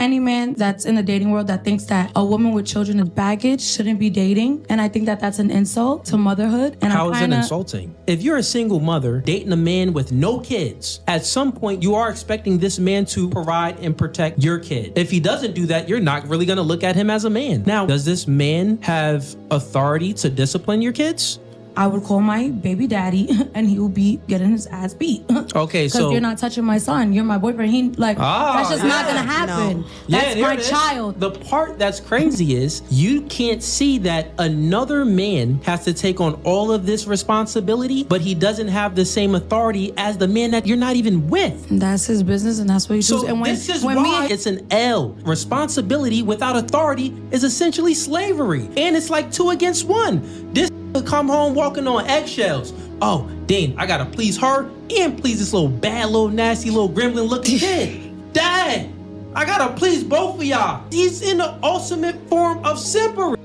any man that's in the dating world that thinks that a woman with children is baggage shouldn't be dating. And I think that that's an insult to motherhood. And How is it insulting? If you're a single mother dating a man with no kids, at some point you are expecting this man to provide and protect your kid. If he doesn't do that, you're not really going to look at him as a man. Now, does this man have authority to discipline your kids? I would call my baby daddy and he will be getting his ass beat. Okay, so because you're not touching my son, you're my boyfriend. That's just not gonna happen. No. That's my child. The part that's crazy is you can't see that another man has to take on all of this responsibility, but he doesn't have the same authority as the man that you're not even with. That's his business, and that's what he does. So this is why it's an L. Responsibility without authority is essentially slavery, and it's like 2 against 1. This come home walking on eggshells. Oh, Dean, I gotta please her and please this little bad, little nasty, little gremlin looking kid. Dad, I gotta please both of y'all. He's in the ultimate form of simpery.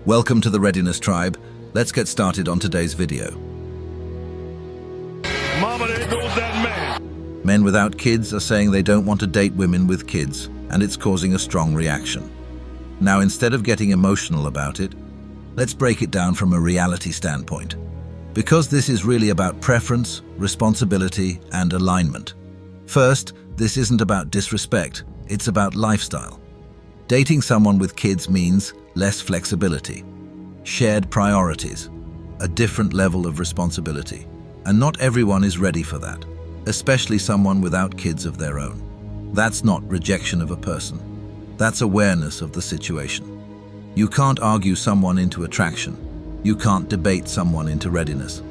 Welcome to the Readiness Tribe. Let's get started on today's video. Mama, there goes that man. Men without kids are saying they don't want to date women with kids, and it's causing a strong reaction. Now, instead of getting emotional about it, let's break it down from a reality standpoint. Because this is really about preference, responsibility, and alignment. First, this isn't about disrespect, it's about lifestyle. Dating someone with kids means less flexibility, shared priorities, a different level of responsibility. And not everyone is ready for that, especially someone without kids of their own. That's not rejection of a person. That's awareness of the situation. You can't argue someone into attraction. You can't debate someone into readiness.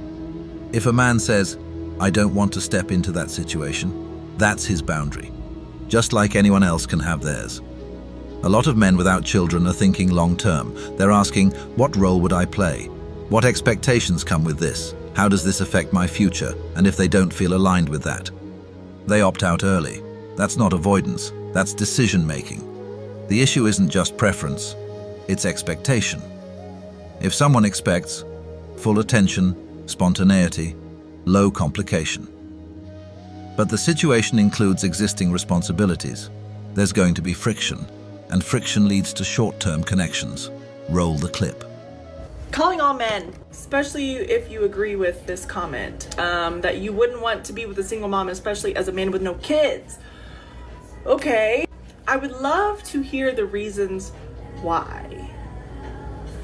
If a man says, I don't want to step into that situation, that's his boundary. Just like anyone else can have theirs. A lot of men without children are thinking long-term. They're asking, what role would I play? What expectations come with this? How does this affect my future? And if they don't feel aligned with that, they opt out early. That's not avoidance, that's decision-making. The issue isn't just preference, it's expectation. If someone expects full attention, spontaneity, low complication, but the situation includes existing responsibilities, there's going to be friction, and friction leads to short-term connections. Roll the clip. Calling all men, especially if you agree with this comment, that you wouldn't want to be with a single mom, especially as a man with no kids. Okay, I would love to hear the reasons why.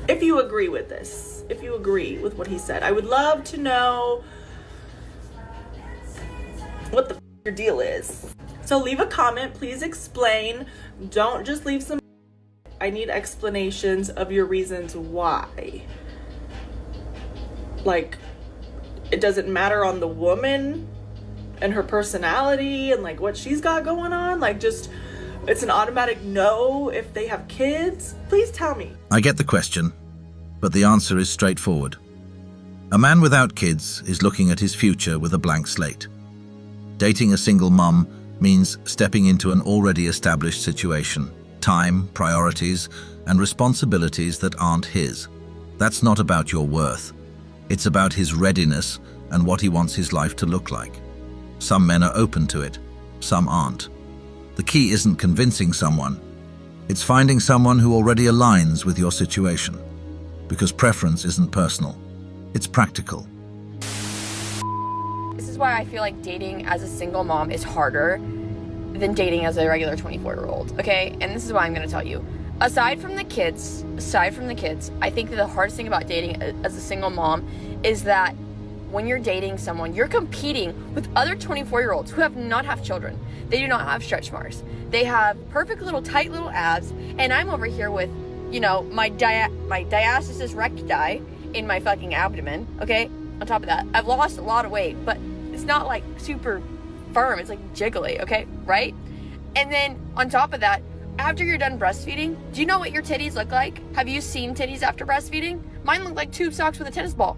If you agree with this, if you agree with what he said, I would love to know what the your deal is. So leave a comment, please explain. Don't just leave some. I need explanations of your reasons why. Like, it doesn't matter on the woman and her personality and like what she's got going on. Like, just it's an automatic no if they have kids. Please tell me. I get the question, but the answer is straightforward. A man without kids is looking at his future with a blank slate. Dating a single mum means stepping into an already established situation, time, priorities, and responsibilities that aren't his. That's not about your worth. It's about his readiness and what he wants his life to look like. Some men are open to it, some aren't. The key isn't convincing someone. It's finding someone who already aligns with your situation. Because preference isn't personal, it's practical. This is why I feel like dating as a single mom is harder than dating as a regular 24-year-old, okay? And this is why I'm gonna tell you. Aside from the kids, I think that the hardest thing about dating as a single mom is that when you're dating someone, you're competing with other 24-year-olds who have not have children. They do not have stretch marks. They have perfect little tight little abs, and I'm over here with, you know, my diastasis recti in my fucking abdomen, okay? On top of that, I've lost a lot of weight, but it's not like super firm, it's like jiggly, okay, right? And then on top of that, after you're done breastfeeding, do you know what your titties look like? Have you seen titties after breastfeeding? Mine look like tube socks with a tennis ball.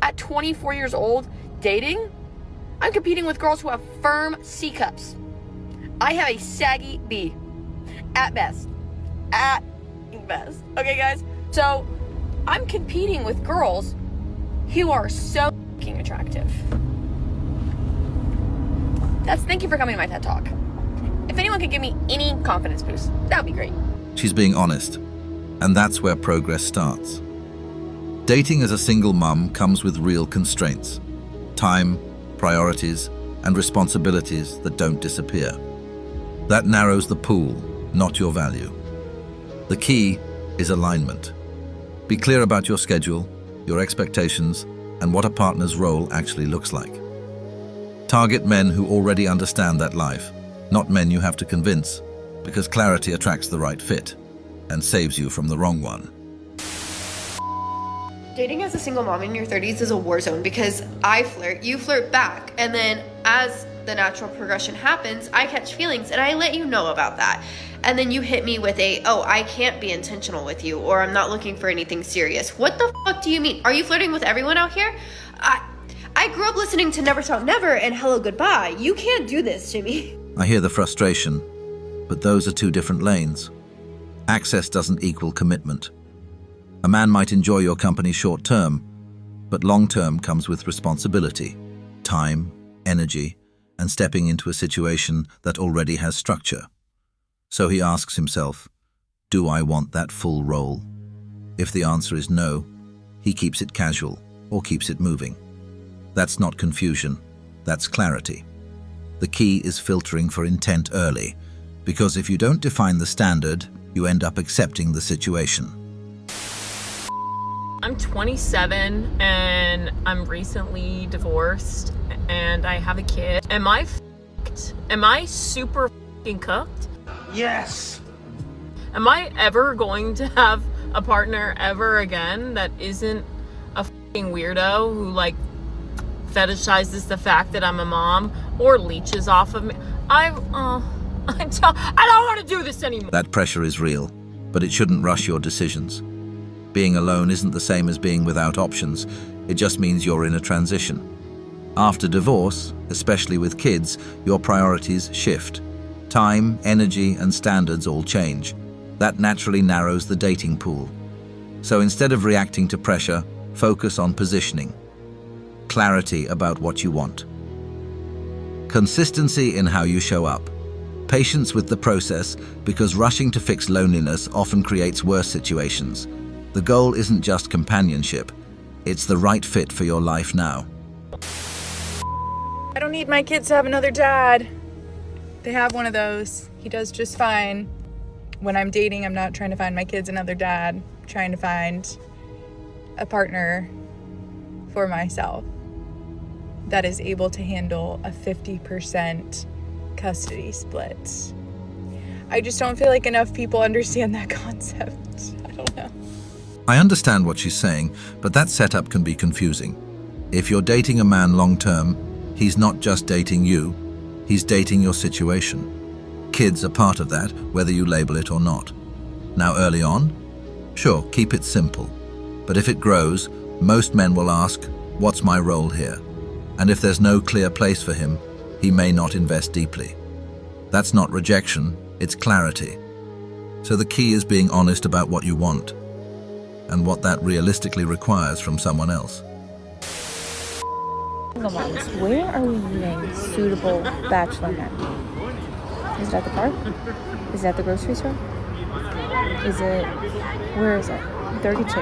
At 24 years old, dating, I'm competing with girls who have firm C cups. I have a saggy B, at best. Okay, guys? So, I'm competing with girls who are so fucking attractive. Thank you for coming to my TED Talk. If anyone could give me any confidence boost, that would be great. She's being honest, and that's where progress starts. Dating as a single mum comes with real constraints: time, priorities, and responsibilities that don't disappear. That narrows the pool, not your value. The key is alignment. Be clear about your schedule, your expectations, and what a partner's role actually looks like. Target men who already understand that life, not men you have to convince, because clarity attracts the right fit and saves you from the wrong one. Dating as a single mom in your 30s is a war zone because I flirt, you flirt back, and then as the natural progression happens, I catch feelings and I let you know about that. And then you hit me with oh, I can't be intentional with you, or I'm not looking for anything serious. What the fuck do you mean? Are you flirting with everyone out here? I grew up listening to Never Stop Never and Hello Goodbye. You can't do this to me. I hear the frustration, but those are two different lanes. Access doesn't equal commitment. A man might enjoy your company short term, but long term comes with responsibility, time, energy, and stepping into a situation that already has structure. So he asks himself, do I want that full role? If the answer is no, he keeps it casual or keeps it moving. That's not confusion, that's clarity. The key is filtering for intent early, because if you don't define the standard, you end up accepting the situation. I'm 27 and I'm recently divorced and I have a kid. Am I f***ed? Am I super f***ing cooked? Yes. Am I ever going to have a partner ever again that isn't a f***ing weirdo who like fetishizes the fact that I'm a mom or leeches off of me? I don't want to do this anymore. That pressure is real, but it shouldn't rush your decisions. Being alone isn't the same as being without options. It just means you're in a transition. After divorce, especially with kids, your priorities shift. Time, energy, and standards all change. That naturally narrows the dating pool. So instead of reacting to pressure, focus on positioning. Clarity about what you want. Consistency in how you show up. Patience with the process, because rushing to fix loneliness often creates worse situations. The goal isn't just companionship, it's the right fit for your life now. I don't need my kids to have another dad. They have one of those. He does just fine. When I'm dating, I'm not trying to find my kids another dad. I'm trying to find a partner for myself that is able to handle a 50% custody split. I just don't feel like enough people understand that concept. I don't know. I understand what she's saying, but that setup can be confusing. If you're dating a man long-term, he's not just dating you, he's dating your situation. Kids are part of that, whether you label it or not. Now early on, sure, keep it simple. But if it grows, most men will ask, what's my role here? And if there's no clear place for him, he may not invest deeply. That's not rejection, it's clarity. So the key is being honest about what you want and what that realistically requires from someone else. Single moms, where are we meeting suitable bachelor men? Is it at the park? Is it at the grocery store? Where is it? 32.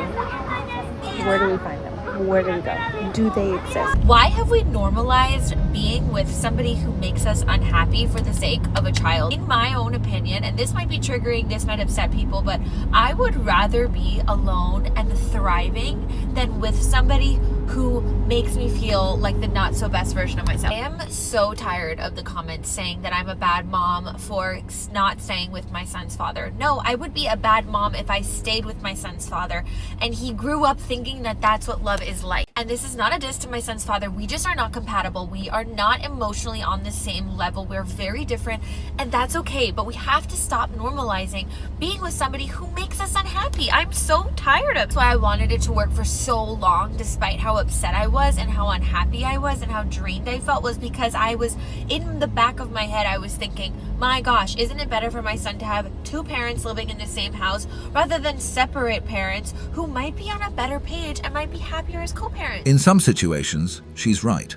Where do we find them? Where do we go? Do they exist? Why have we normalized being with somebody who makes us unhappy for the sake of a child? In my own opinion, and this might be triggering, this might upset people, but I would rather be alone and thriving than with somebody who makes me feel like the not so best version of myself. I am so tired of the comments saying that I'm a bad mom for not staying with my son's father. No, I would be a bad mom if I stayed with my son's father and he grew up thinking that that's what love is like. And this is not a diss to my son's father. We just are not compatible. We are not emotionally on the same level. We're very different, and that's okay. But we have to stop normalizing being with somebody who makes us unhappy. I'm so tired of it. That's why I wanted it to work for so long, despite how upset I was and how unhappy I was and how drained I felt, was because I was in the back of my head, I was thinking, my gosh, isn't it better for my son to have two parents living in the same house rather than separate parents who might be on a better page and might be happier as co-parents? In some situations, she's right.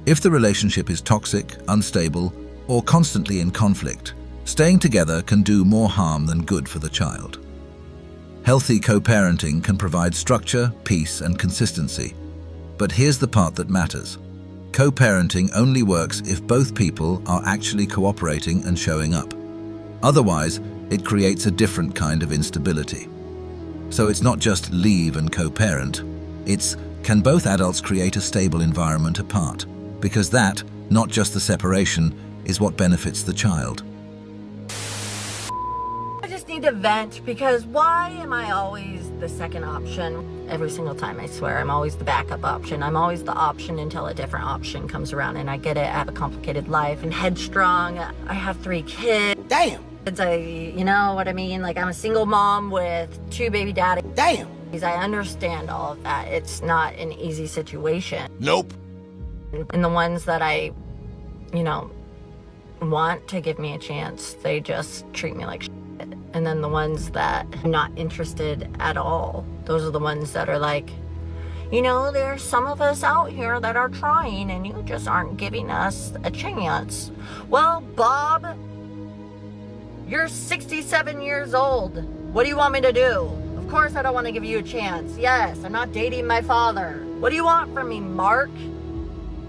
If the relationship is toxic, unstable, or constantly in conflict, Staying together can do more harm than good for the child. Healthy co-parenting can provide structure, peace, and consistency. But here's the part that matters. Co-parenting only works if both people are actually cooperating and showing up. Otherwise, it creates a different kind of instability. So it's not just leave and co-parent. It's, can both adults create a stable environment apart? Because that, not just the separation, is what benefits the child. I just need to vent because why am I always the second option? Every single time, I swear, I'm always the backup option. I'm always the option until a different option comes around, and I get it. I have a complicated life and headstrong. I have 3 kids. Damn. You know what I mean? Like, I'm a single mom with 2 baby daddies. Damn. I understand all of that. It's not an easy situation. Nope. And the ones that I, want to give me a chance, they just treat me like shit. And then the ones that I'm not interested at all, those are the ones that are like, there's some of us out here that are trying and you just aren't giving us a chance. Well, Bob, you're 67 years old. What do you want me to do? Of course I don't want to give you a chance. Yes, I'm not dating my father. What do you want from me, Mark?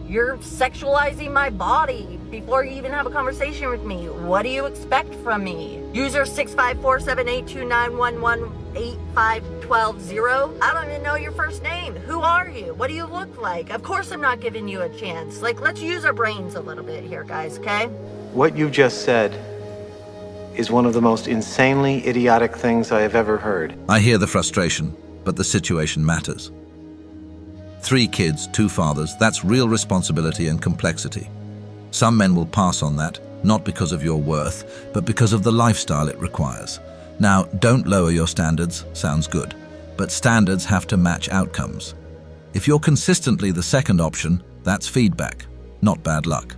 You're sexualizing my body before you even have a conversation with me. What do you expect from me? User 6547829118512. I don't even know your first name. Who are you? What do you look like? Of course I'm not giving you a chance. Let's use our brains a little bit here, guys, okay? What you just said is one of the most insanely idiotic things I have ever heard. I hear the frustration, but the situation matters. 3 kids, 2 fathers, that's real responsibility and complexity. Some men will pass on that, not because of your worth, but because of the lifestyle it requires. Now, don't lower your standards, sounds good, but standards have to match outcomes. If you're consistently the second option, that's feedback, not bad luck.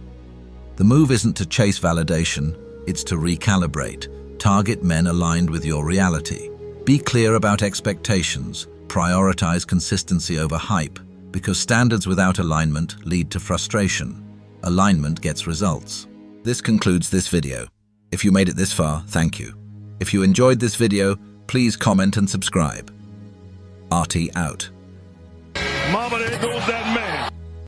The move isn't to chase validation, it's to recalibrate. Target men aligned with your reality. Be clear about expectations. Prioritize consistency over hype, because standards without alignment lead to frustration. Alignment gets results. This concludes this video. If you made it this far, thank you. If you enjoyed this video, please comment and subscribe. Artie out. Mama, there goes that